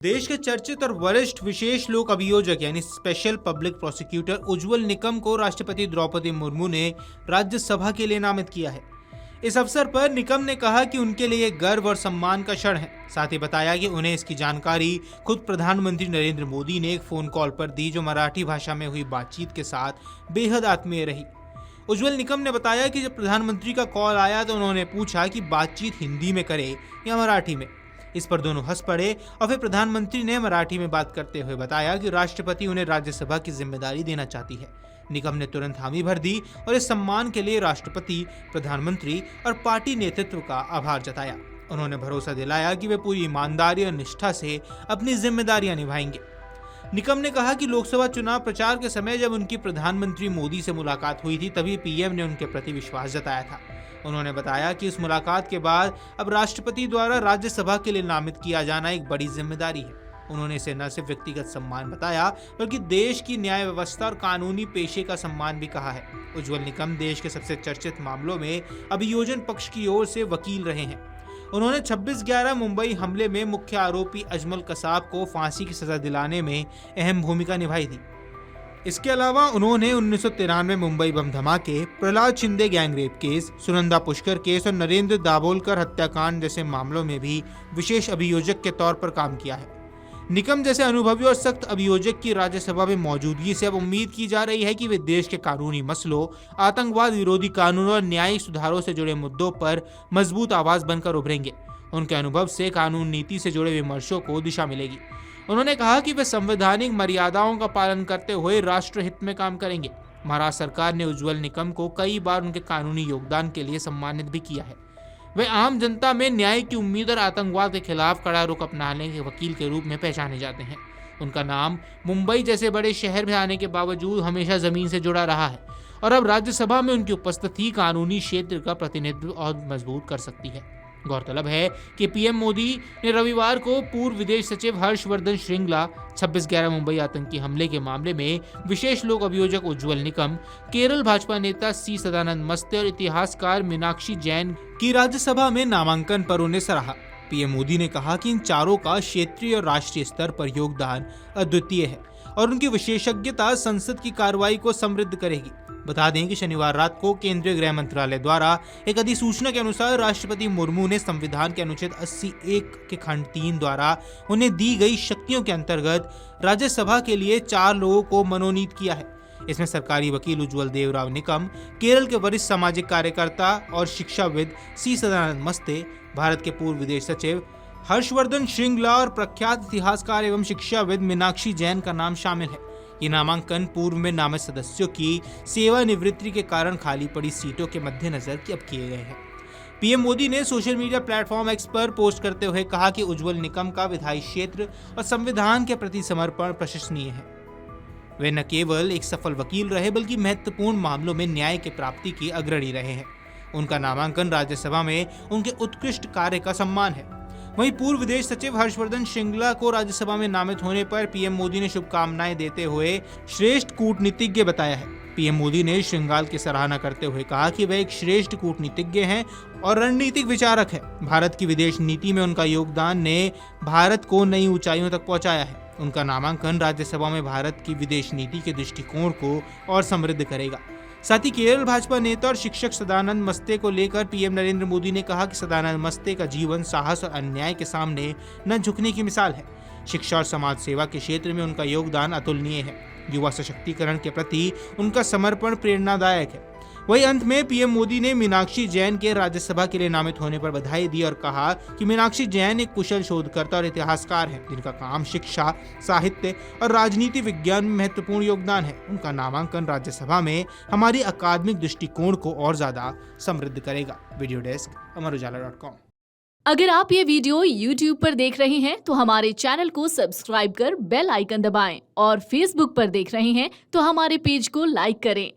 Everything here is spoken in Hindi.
देश के चर्चित और वरिष्ठ विशेष लोक अभियोजक यानी special public prosecutor Ujjwal Nikam को राष्ट्रपति द्रौपदी मुर्मू ने राज्यसभा के लिए नामित किया है। इस अवसर पर निकम ने कहा कि उनके लिए गर्व और सम्मान का क्षण है। साथ ही बताया कि उन्हें इसकी जानकारी खुद प्रधानमंत्री नरेंद्र मोदी ने एक फोन कॉल पर दी, जो मराठी भाषा में हुई बातचीत के साथ बेहद आत्मीय रही। उज्ज्वल निकम ने बताया कि जब प्रधानमंत्री का कॉल आया तो उन्होंने पूछा कि बातचीत हिंदी में करे या मराठी में। इस पर दोनों हंस पड़े और फिर प्रधानमंत्री ने मराठी में बात करते हुए बताया कि राष्ट्रपति उन्हें राज्यसभा की जिम्मेदारी देना चाहती है। निकम ने तुरंत हामी भर दी और इस सम्मान के लिए राष्ट्रपति, प्रधानमंत्री और पार्टी नेतृत्व का आभार जताया। उन्होंने भरोसा दिलाया कि वे पूरी ईमानदारी और निष्ठा से अपनी जिम्मेदारियां निभाएंगे। निकम ने कहा कि लोकसभा चुनाव प्रचार के समय जब उनकी प्रधानमंत्री मोदी से मुलाकात हुई थी, तभी पीएम ने उनके प्रति विश्वास जताया था। उन्होंने बताया कि इस मुलाकात के बाद अब राष्ट्रपति द्वारा राज्यसभा के लिए नामित किया जाना एक बड़ी जिम्मेदारी है। उन्होंने इसे न सिर्फ व्यक्तिगत सम्मान बताया, बल्कि देश की न्याय व्यवस्था और कानूनी पेशे का सम्मान भी कहा है। उज्ज्वल निकम देश के सबसे चर्चित मामलों में अभियोजन पक्ष की ओर से वकील रहे हैं। उन्होंने 26/11 मुंबई हमले में मुख्य आरोपी अजमल कसाब को फांसी की सजा दिलाने में अहम भूमिका निभाई थी। इसके अलावा उन्होंने 1993 मुंबई बम धमाके, Prahlad Shinde gangrape case, Sunanda Pushkar case और नरेंद्र दाभोलकर हत्याकांड जैसे मामलों में भी विशेष अभियोजक के तौर पर काम किया है। निकम जैसे अनुभवी और सख्त अभियोजक की राज्यसभा में मौजूदगी से अब उम्मीद की जा रही है कि वे देश के कानूनी मसलों, आतंकवाद विरोधी कानूनों और न्यायिक सुधारों से जुड़े मुद्दों पर मजबूत आवाज बनकर उभरेंगे। उनके अनुभव से कानून नीति से जुड़े विमर्शों को दिशा मिलेगी। उन्होंने कहा कि वे संवैधानिक मर्यादाओं का पालन करते हुए राष्ट्र हित में काम करेंगे। महाराष्ट्र सरकार ने उज्ज्वल निकम को कई बार उनके कानूनी योगदान के लिए सम्मानित भी किया है। वे आम जनता में न्याय की उम्मीद और आतंकवाद के खिलाफ कड़ा रुख अपनाने के वकील के रूप में पहचाने जाते हैं। उनका नाम मुंबई जैसे बड़े शहर में आने के बावजूद हमेशा जमीन से जुड़ा रहा है और अब राज्यसभा में उनकी उपस्थिति कानूनी क्षेत्र का प्रतिनिधित्व और मजबूत कर सकती है। गौरतलब है कि पीएम मोदी ने रविवार को पूर्व विदेश सचिव हर्षवर्धन श्रृंगला, 26/11 मुंबई आतंकी हमले के मामले में विशेष लोक अभियोजक उज्ज्वल निकम, केरल भाजपा नेता सी सदानंद मस्ते और इतिहासकार मीनाक्षी जैन की राज्यसभा में नामांकन पर उन्हें सराहा। पीएम मोदी ने कहा कि इन चारों का क्षेत्रीय और राष्ट्रीय स्तर पर योगदान अद्वितीय है और उनकी विशेषज्ञता संसद की कार्रवाई को समृद्ध करेगी। बता दें कि शनिवार रात को केंद्रीय गृह मंत्रालय द्वारा एक अधिसूचना के अनुसार राष्ट्रपति मुर्मू ने संविधान के अनुच्छेद 80(1) के खंड 3 द्वारा उन्हें दी गई शक्तियों के अंतर्गत राज्यसभा के लिए 4 लोगों को मनोनीत किया है। इसमें सरकारी वकील उज्ज्वल देवराव निकम, केरल के वरिष्ठ सामाजिक कार्यकर्ता और शिक्षाविद सी सदानंद मस्ते, भारत के पूर्व विदेश सचिव हर्षवर्धन श्रृंगला और प्रख्यात इतिहासकार एवं शिक्षाविद मीनाक्षी जैन का नाम शामिल है। ये नामांकन पूर्व में नामित सदस्यों की सेवानिवृत्ति के कारण खाली पड़ी सीटों के मद्देनजर अब किए गए हैं। पीएम मोदी ने सोशल मीडिया प्लेटफॉर्म एक्स पर पोस्ट करते हुए कहा कि उज्ज्वल निकम का विधायी क्षेत्र और संविधान के प्रति समर्पण प्रशंसनीय है। वे न केवल एक सफल वकील रहे, बल्कि महत्वपूर्ण मामलों में न्याय की प्राप्ति की अग्रणी रहे हैं। उनका नामांकन राज्यसभा में उनके उत्कृष्ट कार्य का सम्मान है। वहीं पूर्व विदेश सचिव हर्षवर्धन श्रृंगला को राज्यसभा में नामित होने पर पीएम मोदी ने शुभकामनाएं देते हुए श्रेष्ठ कूटनीतिज्ञ बताया है। पीएम मोदी ने श्रृंगला की सराहना करते हुए कहा कि वे एक श्रेष्ठ कूटनीतिज्ञ हैं और रणनीतिक विचारक है। भारत की विदेश नीति में उनका योगदान ने भारत को नई ऊंचाइयों तक पहुंचाया है। उनका नामांकन राज्यसभा में भारत की विदेश नीति के दृष्टिकोण को और समृद्ध करेगा। साथ ही केरल भाजपा नेता और शिक्षक सदानंद मस्ते को लेकर पीएम नरेंद्र मोदी ने कहा कि सदानंद मस्ते का जीवन साहस और अन्याय के सामने न झुकने की मिसाल है। शिक्षा और समाज सेवा के क्षेत्र में उनका योगदान अतुलनीय है। युवा सशक्तिकरण के प्रति उनका समर्पण प्रेरणादायक है। वहीं अंत में पीएम मोदी ने मीनाक्षी जैन के राज्यसभा के लिए नामित होने पर बधाई दी और कहा कि मीनाक्षी जैन एक कुशल शोधकर्ता और इतिहासकार हैं, जिनका काम शिक्षा, साहित्य और राजनीति विज्ञान में महत्वपूर्ण योगदान है। उनका नामांकन राज्यसभा में हमारी अकादमिक दृष्टिकोण को और ज्यादा समृद्ध करेगा। वीडियो डेस्क अमरउजाला.com। अगर आप ये वीडियो YouTube पर देख रहे हैं तो हमारे चैनल को सब्सक्राइब कर बेल आइकन दबाएं और Facebook पर देख रहे हैं तो हमारे पेज को लाइक करें।